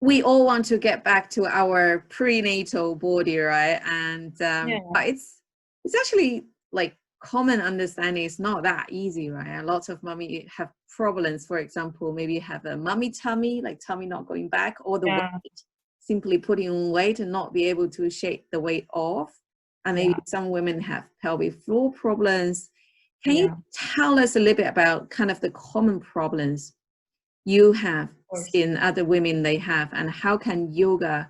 we all want to get back to our prenatal body, right? And but it's actually like common understanding it's not that easy, right? A lot of mommy have problems. For example, maybe you have a mummy tummy, like tummy not going back, or the weight, simply putting on weight and not be able to shake the weight off. And maybe some women have pelvic floor problems. Can you tell us a little bit about kind of the common problems you have seen other women they have, and how can yoga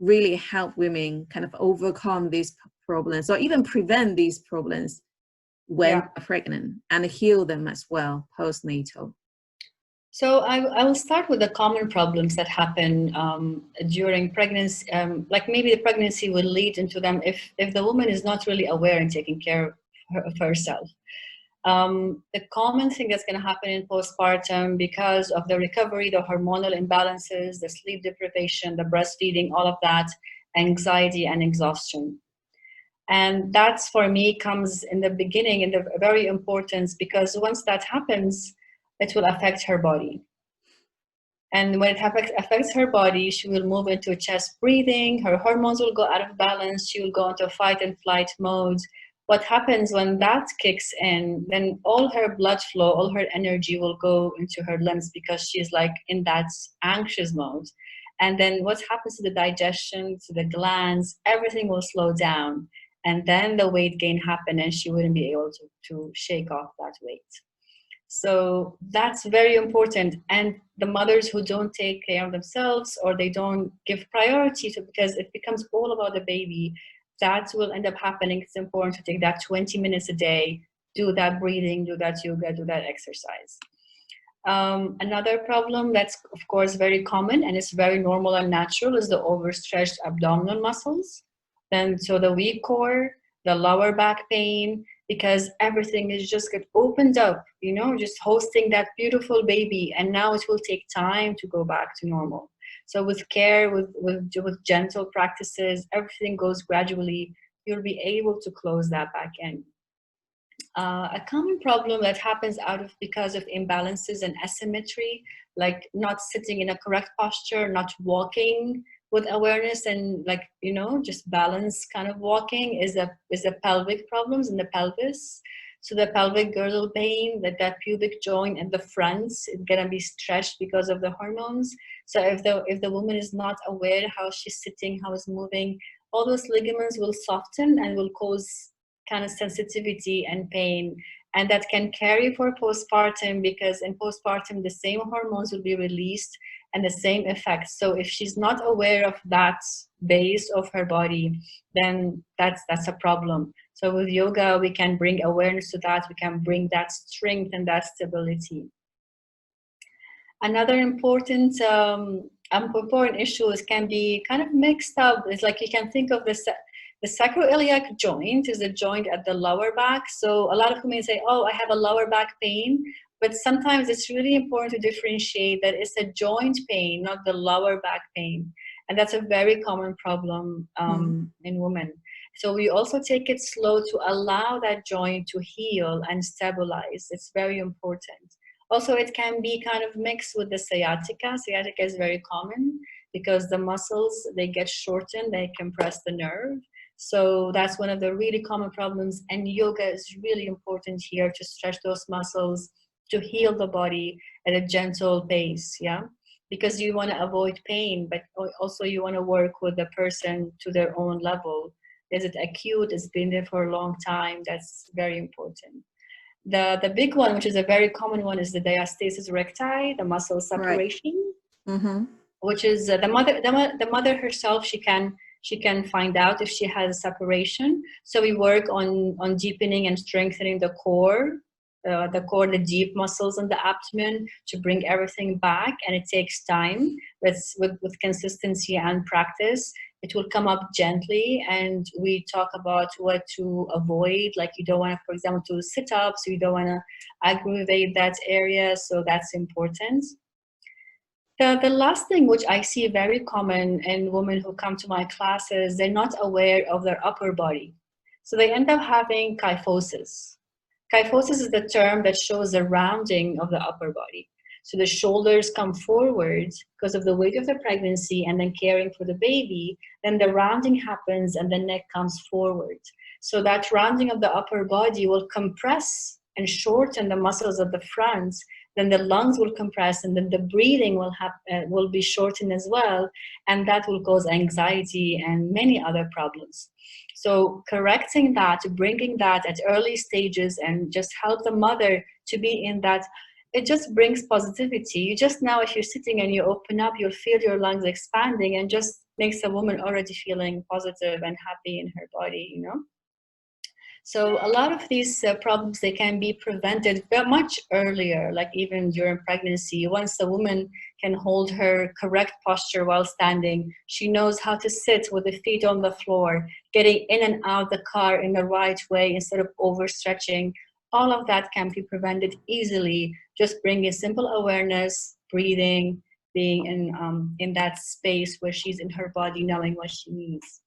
really help women kind of overcome these problems or even prevent these problems when they're pregnant and heal them as well postnatal? So I will start with the common problems that happen during pregnancy. Like maybe the pregnancy will lead into them if the woman is not really aware and taking care of herself. The common thing that's going to happen in postpartum because of the recovery, the hormonal imbalances, the sleep deprivation, the breastfeeding, all of that, anxiety and exhaustion. And that's, for me, comes in the beginning, in the very importance, because once that happens, it will affect her body. And when it affects her body, she will move into chest breathing, her hormones will go out of balance, she will go into fight and flight mode. What happens when that kicks in, then all her blood flow, all her energy will go into her limbs because she's like in that anxious mode. And then what happens to the digestion, to the glands, everything will slow down. And then the weight gain happen and she wouldn't be able to shake off that weight. So that's very important. And the mothers who don't take care of themselves or they don't give priority to, because it becomes all about the baby, that will end up happening. It's important to take that 20 minutes a day, do that breathing, do that yoga, do that exercise. Another problem that's, of course, very common and it's very normal and natural is the overstretched abdominal muscles. Then, so the weak core, the lower back pain, because everything is just get opened up, you know, just hosting that beautiful baby. And now it will take time to go back to normal. So with care, with gentle practices, everything goes gradually, you'll be able to close that back in. A common problem that happens because of imbalances and asymmetry, like not sitting in a correct posture, not walking with awareness and like, you know, just balance kind of walking is a pelvic problems in the pelvis. So the pelvic girdle pain, that pubic joint at the front is gonna be stretched because of the hormones. So if the woman is not aware how she's sitting, how it's moving, all those ligaments will soften and will cause kind of sensitivity and pain. And that can carry for postpartum, because in postpartum the same hormones will be released and the same effects. So if she's not aware of that base of her body, then that's a problem. So with yoga, we can bring awareness to that. We can bring that strength and that stability. Another important issue can be kind of mixed up. It's like you can think of the sacroiliac joint is a joint at the lower back. So a lot of women say, oh, I have a lower back pain. But sometimes it's really important to differentiate that it's a joint pain, not the lower back pain. And that's a very common problem in women. So we also take it slow to allow that joint to heal and stabilize. It's very important. Also, it can be kind of mixed with the sciatica. Sciatica is very common because the muscles, they get shortened, they compress the nerve. So that's one of the really common problems. And yoga is really important here to stretch those muscles, to heal the body at a gentle pace, yeah? Because you want to avoid pain, but also you want to work with the person to their own level. Is it acute? It's been there for a long time. That's very important. The big one, which is a very common one, is the diastasis recti, the muscle separation, which is the mother herself, she can find out if she has a separation. So we work on deepening and strengthening the core, the deep muscles in the abdomen to bring everything back, and it takes time. With consistency and practice, it will come up gently, and we talk about what to avoid. Like you don't want to, for example, to sit up, so you don't want to aggravate that area, so that's important. The last thing, which I see very common in women who come to my classes, they're not aware of their upper body. So they end up having kyphosis. Kyphosis is the term that shows the rounding of the upper body. So the shoulders come forward because of the weight of the pregnancy and then caring for the baby. Then the rounding happens and the neck comes forward. So that rounding of the upper body will compress and shorten the muscles of the front. Then the lungs will compress, and then the breathing will be shortened as well. And that will cause anxiety and many other problems. So correcting that, bringing that at early stages and just help the mother to be in that, it just brings positivity. You just now, if you're sitting and you open up, you'll feel your lungs expanding and just makes a woman already feeling positive and happy in her body, you know? So a lot of these problems, they can be prevented much earlier, like even during pregnancy. Once the woman can hold her correct posture while standing, she knows how to sit with the feet on the floor, getting in and out the car in the right way instead of overstretching. All of that can be prevented easily. Just bringing simple awareness, breathing, being in that space where she's in her body, knowing what she needs.